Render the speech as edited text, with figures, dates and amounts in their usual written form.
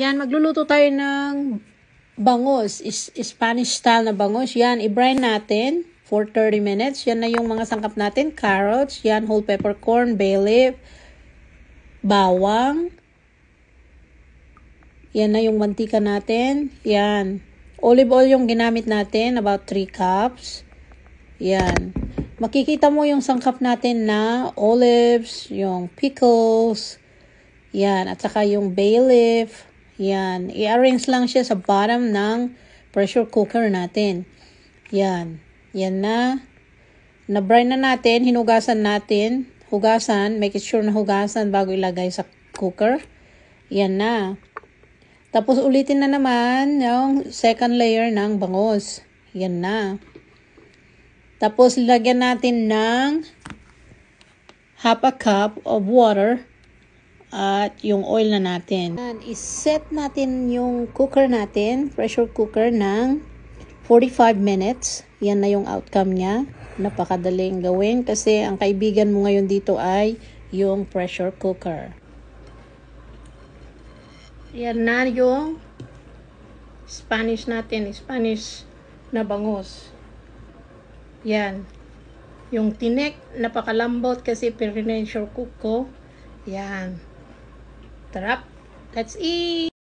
Yan, magluluto tayo ng bangus. Spanish style na bangus. Yan, i-brine natin for 30 minutes. Yan na yung mga sangkap natin. Carrots, yan, whole peppercorn, bay leaf, bawang. Yan na yung mantika natin. Yan. Olive oil yung ginamit natin, about 3 cups. Yan. Makikita mo yung sangkap natin na olives, yung pickles, yan, at saka yung bay leaf. Yan. I-arrange lang siya sa bottom ng pressure cooker natin. Yan. Yan na. Na-brine na natin. Hinugasan natin. Hugasan. Make sure na hugasan bago ilagay sa cooker. Yan na. Tapos ulitin na naman yung second layer ng bangus. Yan na. Tapos lagyan natin ng half a cup of water at yung oil na natin. I-set natin yung cooker natin, pressure cooker ng 45 minutes. Yan na yung outcome niya. Napakadaling gawin kasi ang kaibigan mo ngayon dito ay yung pressure cooker. Yan na yung Spanish natin, Spanish na bangus. Yan. Yung tinik, napakalambot kasi pressure cook ko. Yan. Tarap. Let's eat!